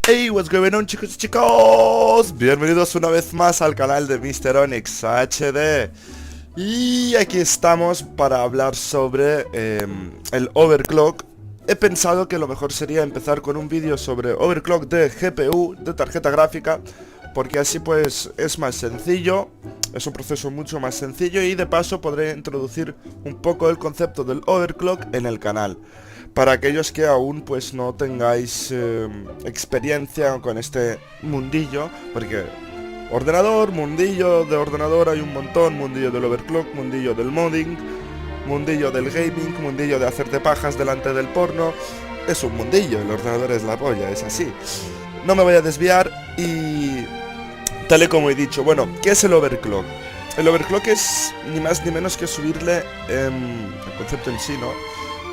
Hey, what's going on, chicos y chicos, bienvenidos una vez más al canal de Mr. Onyx HD. Y aquí estamos para hablar sobre el overclock. He pensado que lo mejor sería empezar con un vídeo sobre overclock de GPU, de tarjeta gráfica, porque así pues es más sencillo, es un proceso mucho más sencillo y de paso podré introducir un poco el concepto del overclock en el canal. Para aquellos que aún pues no tengáis experiencia con este mundillo, porque mundillo de ordenador hay un montón, mundillo del overclock, mundillo del modding, mundillo del gaming, mundillo de hacerte pajas delante del porno. Es un mundillo, el ordenador es la polla, es así. No me voy a desviar y tal y como he dicho, bueno, ¿qué es el overclock? El overclock es ni más ni menos que subirle, el concepto en sí, ¿no?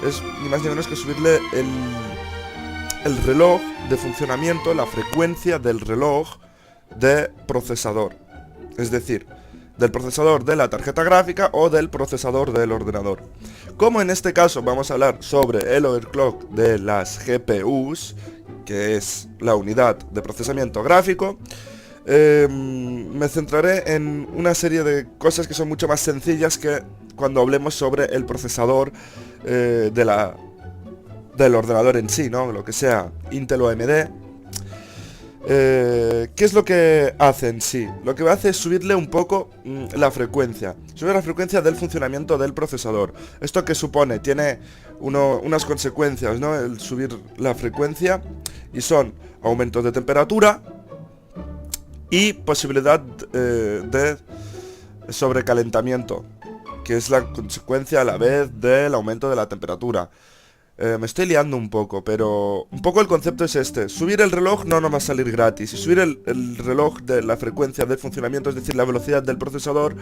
Es ni más ni menos que subirle el reloj de funcionamiento, la frecuencia del reloj de procesador. Es decir, del procesador de la tarjeta gráfica o del procesador del ordenador. Como en este caso vamos a hablar sobre el overclock de las GPUs, que es la unidad de procesamiento gráfico, me centraré en una serie de cosas que son mucho más sencillas que cuando hablemos sobre el procesador del ordenador en sí, ¿no? Lo que sea Intel o AMD. ¿Qué es lo que hace en sí? Lo que hace es subirle un poco la frecuencia. Sube la frecuencia del funcionamiento del procesador. ¿Esto qué supone? Tiene unas consecuencias, ¿no? El subir la frecuencia, y son aumentos de temperatura y posibilidad de sobrecalentamiento, que es la consecuencia a la vez del aumento de la temperatura. Me estoy liando un poco, pero un poco el concepto es este. Subir el reloj no nos va a salir gratis. Y subir el reloj de la frecuencia de funcionamiento, es decir, la velocidad del procesador,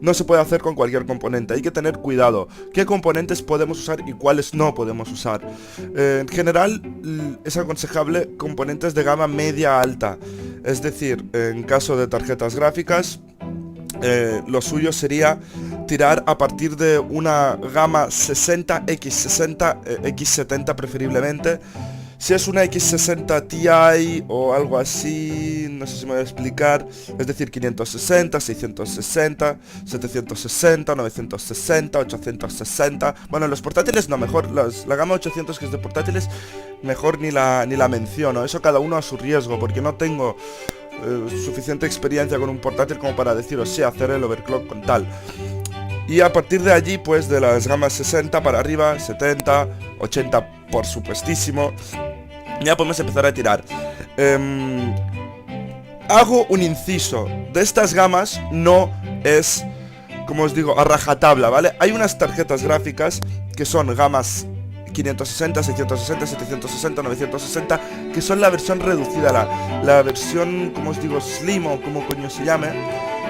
no se puede hacer con cualquier componente. Hay que tener cuidado. ¿Qué componentes podemos usar y cuáles no podemos usar? En general, es aconsejable componentes de gama media-alta. Es decir, en caso de tarjetas gráficas, lo suyo sería tirar a partir de una gama 60, X60, X70 preferiblemente. Si es una X60 Ti o algo así, no sé si me voy a explicar, es decir, 560, 660, 760, 960, 860. Bueno, los portátiles no, mejor la gama 800, que es de portátiles, mejor ni la menciono. Eso cada uno a su riesgo, porque no tengo suficiente experiencia con un portátil como para deciros sí, hacer el overclock con tal. Y a partir de allí, pues de las gamas 60 para arriba, 70, 80 por supuestísimo, ya podemos empezar a tirar. Hago un inciso. De estas gamas no es, como os digo, a rajatabla, ¿vale? Hay unas tarjetas gráficas que son gamas 560, 660, 760, 960, que son la versión reducida, la versión, como os digo, slim o como coño se llame,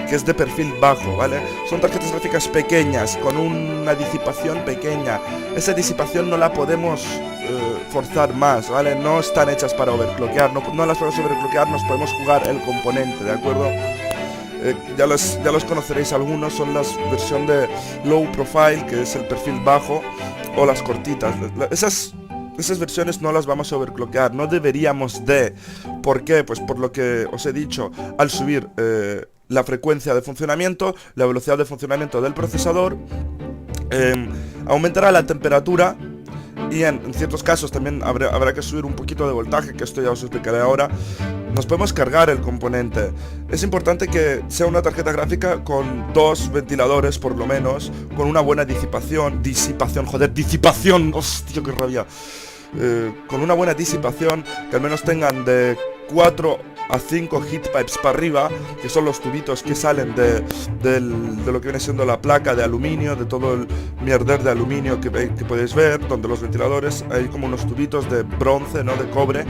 que es de perfil bajo, ¿vale? Son tarjetas gráficas pequeñas, con una disipación pequeña. Esa disipación no la podemos forzar más, ¿vale? No están hechas para overclockear, no las podemos overclockear, nos podemos jugar el componente, ¿de acuerdo? Ya los conoceréis algunos, son las versión de low profile, que es el perfil bajo, o las cortitas. Esas versiones no las vamos a overclockear, no deberíamos de. ¿Por qué? Pues por lo que os he dicho, al subir la frecuencia de funcionamiento, la velocidad de funcionamiento del procesador, aumentará la temperatura. Y en ciertos casos también habrá que subir un poquito de voltaje, que esto ya os explicaré ahora. Nos podemos cargar el componente. Es importante que sea una tarjeta gráfica con 2 ventiladores por lo menos, con una buena disipación, hostia, qué rabia. Con una buena disipación, que al menos tengan de 4 a 5 heat pipes para arriba, que son los tubitos que salen de lo que viene siendo la placa de aluminio, de todo el mierder de aluminio que podéis ver, donde los ventiladores hay como unos tubitos de bronce, ¿no? De cobre.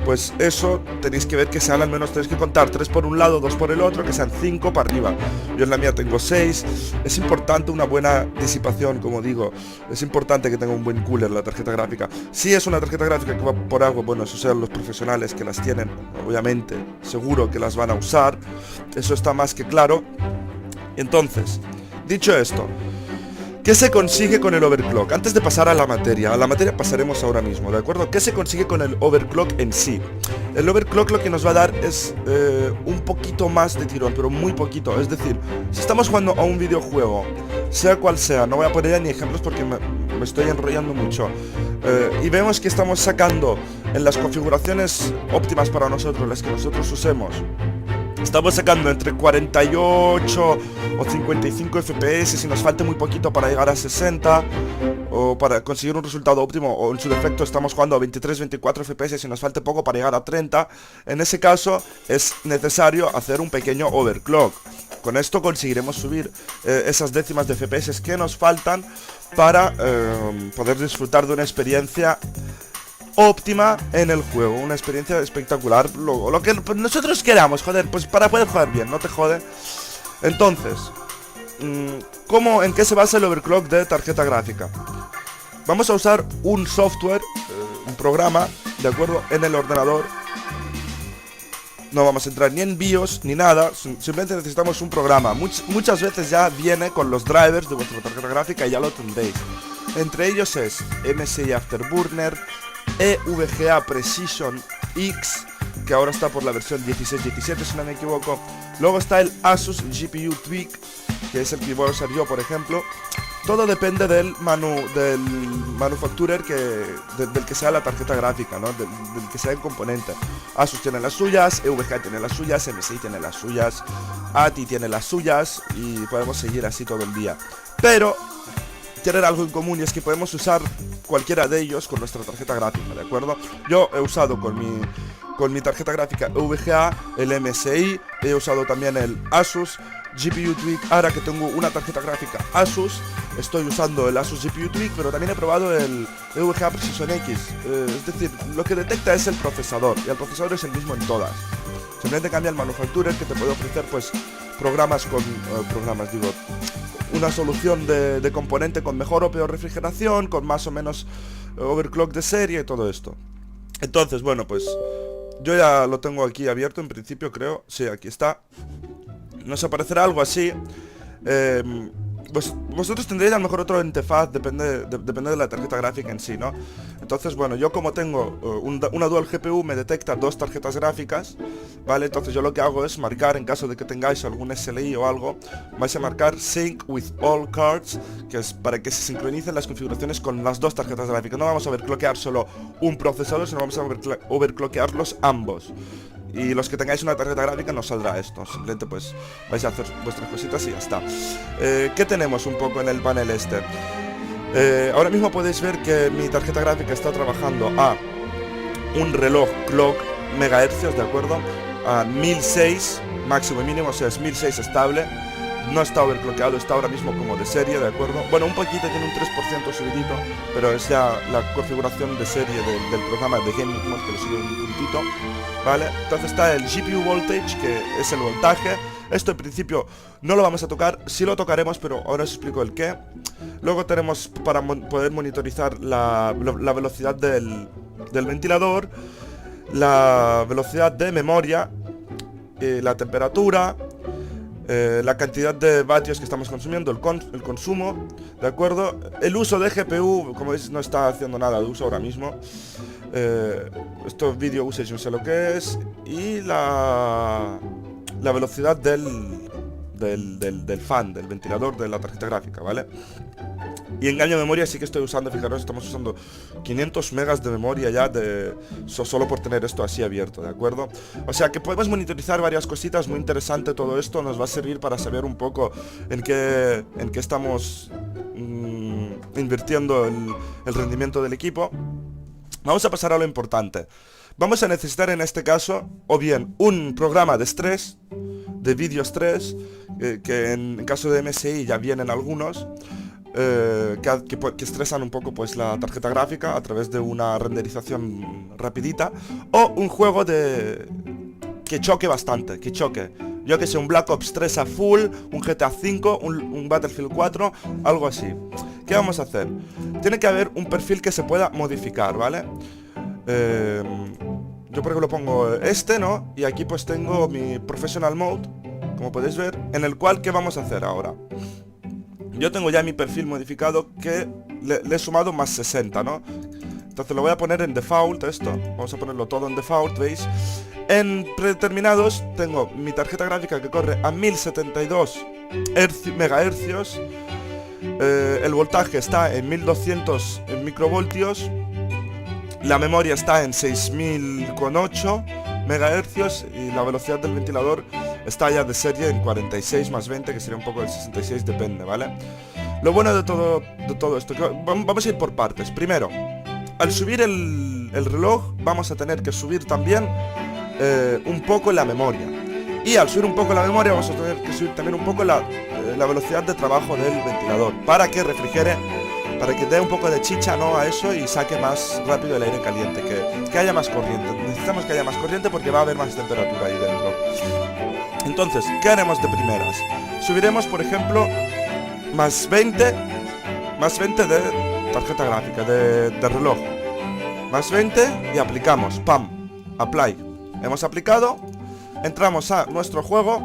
Pues eso tenéis que ver que sean al menos, tenéis que contar 3 por un lado, 2 por el otro, que sean 5 para arriba. Yo en la mía tengo 6. Es importante una buena disipación, como digo. Es importante que tenga un buen cooler la tarjeta gráfica. Si es una tarjeta gráfica que va por agua, bueno, eso sean los profesionales que las tienen, obviamente, seguro que las van a usar. Eso está más que claro. Entonces, dicho esto, ¿Qué se consigue con el overclock? Antes de pasar a la materia pasaremos ahora mismo, ¿de acuerdo? ¿Qué se consigue con el overclock en sí? El overclock lo que nos va a dar es un poquito más de tirón, pero muy poquito. Es decir, si estamos jugando a un videojuego, sea cual sea, no voy a poner ni ejemplos porque me estoy enrollando mucho, y vemos que estamos sacando en las configuraciones óptimas para nosotros, las que nosotros usemos, estamos sacando entre 48 o 55 FPS si nos falta muy poquito para llegar a 60 o para conseguir un resultado óptimo, o en su defecto estamos jugando a 23-24 FPS si nos falta poco para llegar a 30. En ese caso es necesario hacer un pequeño overclock. Con esto conseguiremos subir esas décimas de FPS que nos faltan para poder disfrutar de una experiencia óptima en el juego, una experiencia espectacular, lo que nosotros queramos, joder, pues para poder jugar bien, no te jode. Entonces, ¿en qué se basa el overclock de tarjeta gráfica? Vamos a usar un software, un programa, ¿de acuerdo? En el ordenador. No vamos a entrar ni en BIOS ni nada, simplemente necesitamos un programa. Muchas veces ya viene con los drivers de vuestra tarjeta gráfica y ya lo tendréis. Entre ellos es MSI Afterburner, EVGA Precision X, que ahora está por la versión 16-17 si no me equivoco. Luego está el Asus GPU Tweak, que es el que voy a usar yo, por ejemplo. Todo depende del manufacturer del que sea la tarjeta gráfica, ¿no? Del que sea el componente. Asus tiene las suyas, EVGA tiene las suyas, MSI tiene las suyas, ATI tiene las suyas, y podemos seguir así todo el día. Pero tienen algo en común, y es que podemos usar cualquiera de ellos con nuestra tarjeta gráfica, ¿de acuerdo? Yo he usado con mi tarjeta gráfica EVGA, el MSI, he usado también el Asus GPU Tweak. Ahora que tengo una tarjeta gráfica Asus, estoy usando el Asus GPU Tweak, pero también he probado el EVGA Precision X. Es decir, lo que detecta es el procesador, y el procesador es el mismo en todas. Simplemente cambia el manufacturer, que te puede ofrecer pues una solución de componente con mejor o peor refrigeración, con más o menos overclock de serie y todo esto. Entonces, bueno, pues yo ya lo tengo aquí abierto en principio, creo. Sí, aquí está. Nos aparecerá algo así. Vosotros tendréis a lo mejor otro interfaz, depende de la tarjeta gráfica en sí, ¿no? Entonces, bueno, yo como tengo una dual GPU, me detecta dos tarjetas gráficas, ¿vale? Entonces yo lo que hago es marcar, en caso de que tengáis algún SLI o algo, vais a marcar Sync with all cards, que es para que se sincronicen las configuraciones con las dos tarjetas gráficas. No vamos a overclockear solo un procesador, sino vamos a overclockearlos ambos. Y los que tengáis una tarjeta gráfica no saldrá esto, simplemente pues vais a hacer vuestras cositas y ya está. ¿Qué tenemos un poco en el panel este? Ahora mismo podéis ver que mi tarjeta gráfica está trabajando a un reloj clock megahercios, ¿de acuerdo? A 1006 máximo y mínimo, o sea, es 1006 estable. No está overclockeado, está ahora mismo como de serie, ¿de acuerdo? Bueno, un poquito, tiene un 3% subidito, pero es ya la configuración de serie del programa de Gaming Mode, que le sube un puntito, ¿vale? Entonces está el GPU Voltage, que es el voltaje. Esto en principio no lo vamos a tocar, sí lo tocaremos, pero ahora os explico el qué. Luego tenemos para poder monitorizar la velocidad del ventilador, la velocidad de memoria, la temperatura, la cantidad de vatios que estamos consumiendo, el consumo, ¿de acuerdo? El uso de GPU, como veis, no está haciendo nada de uso ahora mismo. Esto video usage, no sé lo que es. Y la velocidad del fan, del ventilador de la tarjeta gráfica, ¿vale? Y en cambio de memoria sí que estoy usando, fijaros, estamos usando 500 megas de memoria ya solo por tener esto así abierto, ¿de acuerdo? O sea que podemos monitorizar varias cositas, muy interesante todo esto, nos va a servir para saber un poco en qué estamos invirtiendo el rendimiento del equipo. Vamos a pasar a lo importante. Vamos a necesitar en este caso o bien un programa de estrés, de vídeo estrés, que en caso de MSI ya vienen algunos, que estresan un poco pues la tarjeta gráfica a través de una renderización rapidita, o un juego que choque bastante, yo que sé, un Black Ops 3 a full, un GTA 5, un Battlefield 4, algo así. ¿Qué vamos a hacer? Tiene que haber un perfil que se pueda modificar, ¿vale? Yo por ejemplo pongo este, ¿no? Y aquí pues tengo mi Professional Mode, como podéis ver, en el cual, ¿qué vamos a hacer ahora? Yo tengo ya mi perfil modificado que le he sumado más 60, ¿no? Entonces lo voy a poner en default esto. Vamos a ponerlo todo en default, ¿veis? En predeterminados tengo mi tarjeta gráfica que corre a 1072 megahercios. El voltaje está en 1200 microvoltios. La memoria está en 6000,8 megahercios y la velocidad del ventilador está ya de serie en 46 más 20, que sería un poco el 66, depende, ¿vale? Lo bueno de todo esto, que vamos a ir por partes. Primero, al subir el reloj vamos a tener que subir también un poco la memoria. Y al subir un poco la memoria vamos a tener que subir también un poco la velocidad de trabajo del ventilador, para que refrigere, para que dé un poco de chicha, ¿no?, a eso y saque más rápido el aire caliente, que haya más corriente. Necesitamos que haya más corriente porque va a haber más temperatura ahí dentro. Entonces, ¿qué haremos de primeras? Subiremos, por ejemplo, más 20 de tarjeta gráfica, de reloj. Más 20 y aplicamos. ¡Pam! Apply. Hemos aplicado. Entramos a nuestro juego.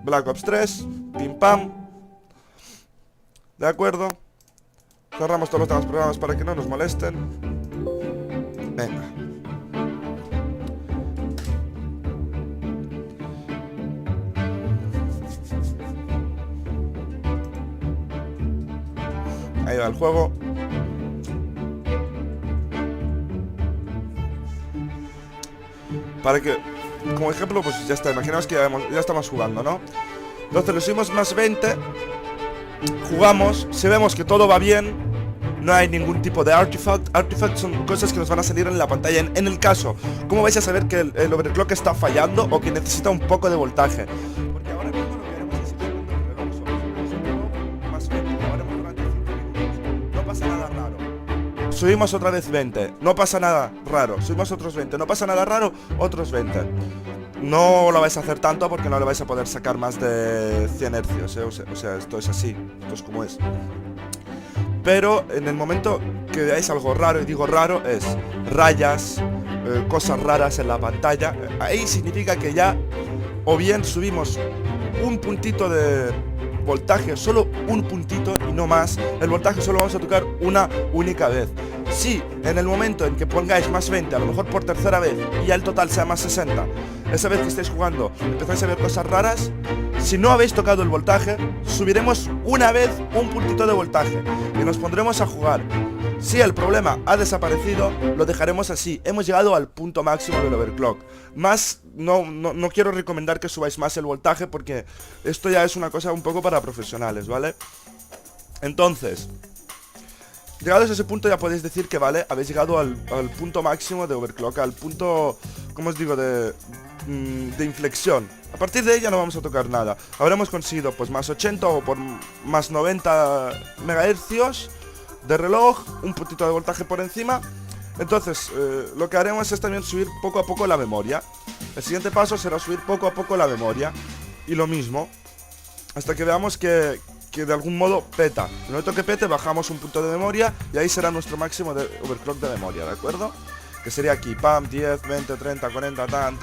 Black Ops 3. Pim pam. De acuerdo. Cerramos todos los demás programas para que no nos molesten. Venga. Ahí va el juego. Para que, como ejemplo, pues ya está. Imaginaos que ya estamos jugando, ¿no? Entonces le subimos más 20. Jugamos. Si vemos que todo va bien, no hay ningún tipo de artifact. Artifacts son cosas que nos van a salir en la pantalla. En el caso, ¿cómo vais a saber que el overclock está fallando o que necesita un poco de voltaje? Porque ahora mismo lo que haremos es ir viendo el reloj. Subimos más 20. Ahora hemos durante 5 minutos. No pasa nada raro. Subimos otra vez 20. No pasa nada raro. Subimos otros 20. No pasa nada raro. Otros 20. No lo vais a hacer tanto porque no le vais a poder sacar más de 100 hercios, ¿eh? O sea, esto es así. Esto es como es. Pero en el momento que veáis algo raro, y digo raro, es rayas, cosas raras en la pantalla, ahí significa que ya o bien subimos un puntito de voltaje, solo un puntito y no más. El voltaje solo vamos a tocar una única vez. Si en el momento en que pongáis más 20, a lo mejor por tercera vez, y ya el total sea más 60, esa vez que estáis jugando empezáis a ver cosas raras, si no habéis tocado el voltaje, subiremos una vez un puntito de voltaje y nos pondremos a jugar. Si el problema ha desaparecido, lo dejaremos así. Hemos llegado al punto máximo del overclock. Más, no quiero recomendar que subáis más el voltaje porque esto ya es una cosa un poco para profesionales, ¿vale? Entonces, llegados a ese punto ya podéis decir que, vale, habéis llegado al punto máximo de overclock, al punto, ¿cómo os digo?, de inflexión. A partir de ella no vamos a tocar nada. Habremos conseguido pues más 80 o por más 90 megahercios de reloj, un puntito de voltaje por encima. Entonces, lo que haremos es también subir poco a poco la memoria. El siguiente paso será subir poco a poco la memoria. Y lo mismo, hasta que veamos que de algún modo peta. En el momento que pete, bajamos un punto de memoria y ahí será nuestro máximo de overclock de memoria, ¿de acuerdo? Que sería aquí, pam, 10, 20, 30, 40, tan.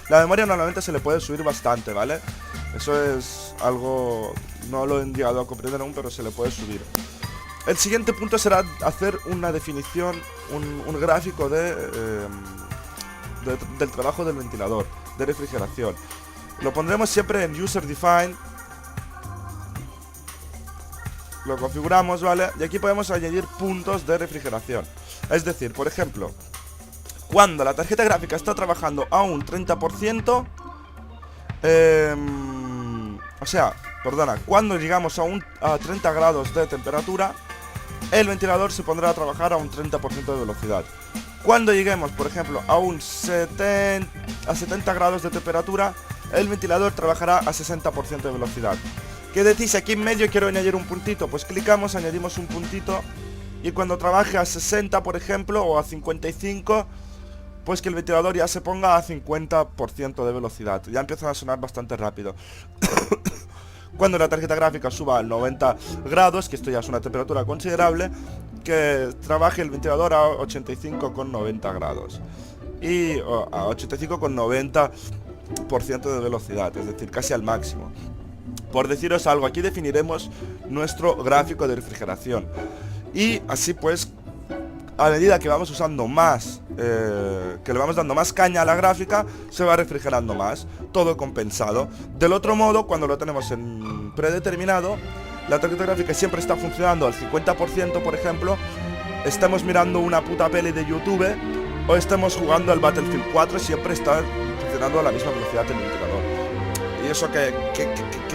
La memoria normalmente se le puede subir bastante, ¿vale? Eso es algo, no lo he llegado a comprender aún, pero se le puede subir. El siguiente punto será hacer una definición, un gráfico del trabajo del ventilador, de refrigeración. Lo pondremos siempre en User Define. Lo configuramos, ¿vale? Y aquí podemos añadir puntos de refrigeración. Es decir, por ejemplo, cuando la tarjeta gráfica está trabajando a un 30%, cuando llegamos a 30 grados de temperatura, el ventilador se pondrá a trabajar a un 30% de velocidad. Cuando lleguemos, por ejemplo, a 70 grados de temperatura, el ventilador trabajará a 60% de velocidad. ¿Qué decís? Aquí en medio quiero añadir un puntito. Pues clicamos, añadimos un puntito. Y cuando trabaje a 60, por ejemplo, o a 55, pues que el ventilador ya se ponga a 50% de velocidad. Ya empiezan a sonar bastante rápido. Cuando la tarjeta gráfica suba al 90 grados, que esto ya es una temperatura considerable, que trabaje el ventilador a 85,90 grados. Y a 85,90% de velocidad, es decir, casi al máximo. Por deciros algo, aquí definiremos nuestro gráfico de refrigeración. Y así pues, a medida que vamos usando más, que le vamos dando más caña a la gráfica, se va refrigerando más, todo compensado. Del otro modo, cuando lo tenemos en predeterminado, la tarjeta gráfica siempre está funcionando al 50%, por ejemplo, estamos mirando una puta peli de YouTube o estemos jugando al Battlefield 4, siempre está funcionando a la misma velocidad el indicador. ¿Y eso qué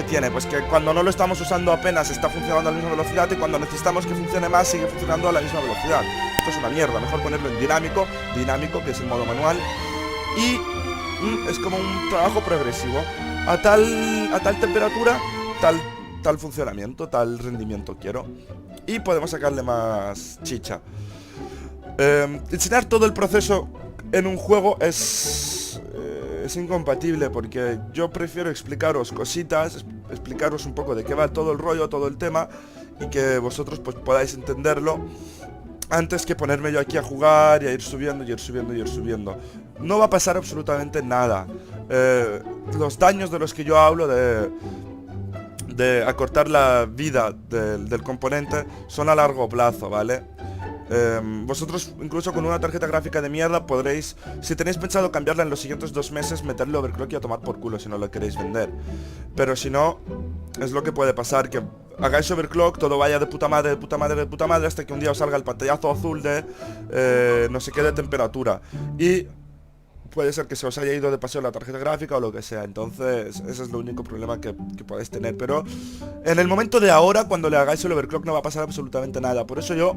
tiene? Pues que cuando no lo estamos usando apenas está funcionando a la misma velocidad, y cuando necesitamos que funcione más sigue funcionando a la misma velocidad. Esto es una mierda, mejor ponerlo en dinámico, que es el modo manual, y es como un trabajo progresivo. A tal temperatura, tal funcionamiento, tal rendimiento quiero. Y podemos sacarle más chicha. Enseñar todo el proceso en un juego es incompatible, porque yo prefiero explicaros cositas, explicaros un poco de qué va todo el rollo, todo el tema, y que vosotros pues podáis entenderlo, antes que ponerme yo aquí a jugar y a ir subiendo, y ir subiendo, y ir subiendo. No va a pasar absolutamente nada. Los daños de los que yo hablo, de acortar la vida del componente, son a largo plazo, ¿vale? Vosotros incluso con una tarjeta gráfica de mierda podréis, si tenéis pensado cambiarla en los siguientes 2 meses, meterle overclock y a tomar por culo si no lo queréis vender. Pero si no, es lo que puede pasar, que hagáis overclock, todo vaya de puta madre, de puta madre, de puta madre, hasta que un día os salga el pantallazo azul de no sé qué de temperatura. Y puede ser que se os haya ido de paseo la tarjeta gráfica o lo que sea. Entonces ese es el único problema que podéis tener. Pero en el momento de ahora, cuando le hagáis el overclock, no va a pasar absolutamente nada. Por eso yo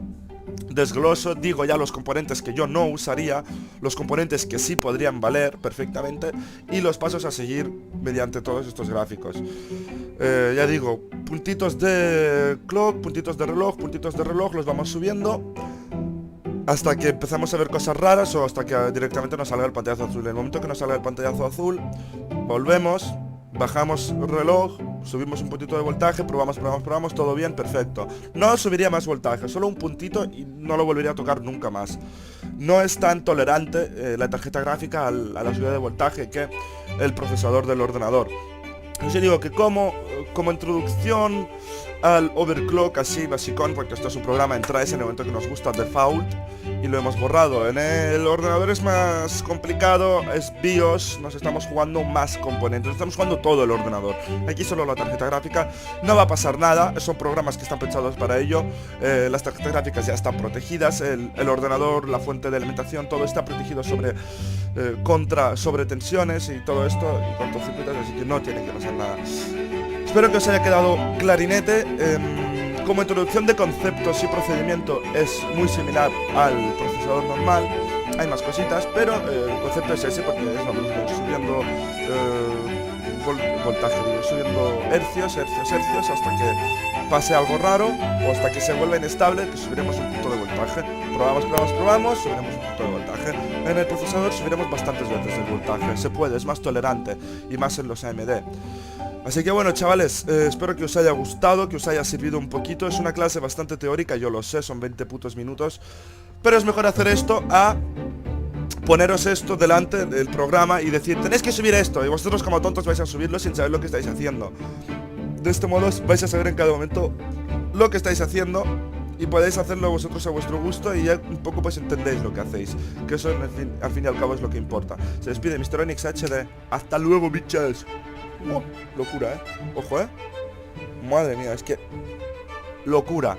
desgloso, digo ya los componentes que yo no usaría, los componentes que sí podrían valer perfectamente, y los pasos a seguir mediante todos estos gráficos. Ya digo, puntitos de clock, puntitos de reloj, los vamos subiendo hasta que empezamos a ver cosas raras, o hasta que directamente nos salga el pantallazo azul. En el momento que nos salga el pantallazo azul, volvemos, bajamos el reloj, subimos un puntito de voltaje, probamos, todo bien, perfecto. No subiría más voltaje, solo un puntito, y no lo volvería a tocar nunca más. No es tan tolerante la tarjeta gráfica a la subida de voltaje que el procesador del ordenador. Yo digo que como introducción al overclock así basicón, porque esto es un programa en Trace en el momento que nos gusta default y lo hemos borrado. En el ordenador es más complicado, es BIOS, nos estamos jugando más componentes, estamos jugando todo el ordenador. Aquí solo la tarjeta gráfica, no va a pasar nada, son programas que están pensados para ello. Las tarjetas gráficas ya están protegidas, el ordenador, la fuente de alimentación, todo está protegido sobre tensiones y todo esto, y cortocircuitos, así que no tiene que pasar nada. Espero que os haya quedado clarinete. Como introducción de conceptos y procedimiento es muy similar al procesador normal. Hay más cositas, pero el concepto es ese, porque es lo mismo, subiendo voltaje, subiendo hercios, hasta que pase algo raro, o hasta que se vuelva inestable, que subiremos un punto de voltaje. Probamos, subiremos un punto de voltaje. En el procesador subiremos bastantes veces el voltaje, se puede, es más tolerante, y más en los AMD. Así que bueno, chavales, espero que os haya gustado, que os haya servido un poquito. Es una clase bastante teórica, yo lo sé, son 20 putos minutos, pero es mejor hacer esto a poneros esto delante del programa y decir, tenéis que subir esto, y vosotros como tontos vais a subirlo sin saber lo que estáis haciendo. De este modo vais a saber en cada momento lo que estáis haciendo, y podéis hacerlo vosotros a vuestro gusto, y ya un poco pues entendéis lo que hacéis, que eso al fin y al cabo es lo que importa. Se despide Mr. Onyx HD, hasta luego, bichas. Locura, ojo, madre mía, es que locura.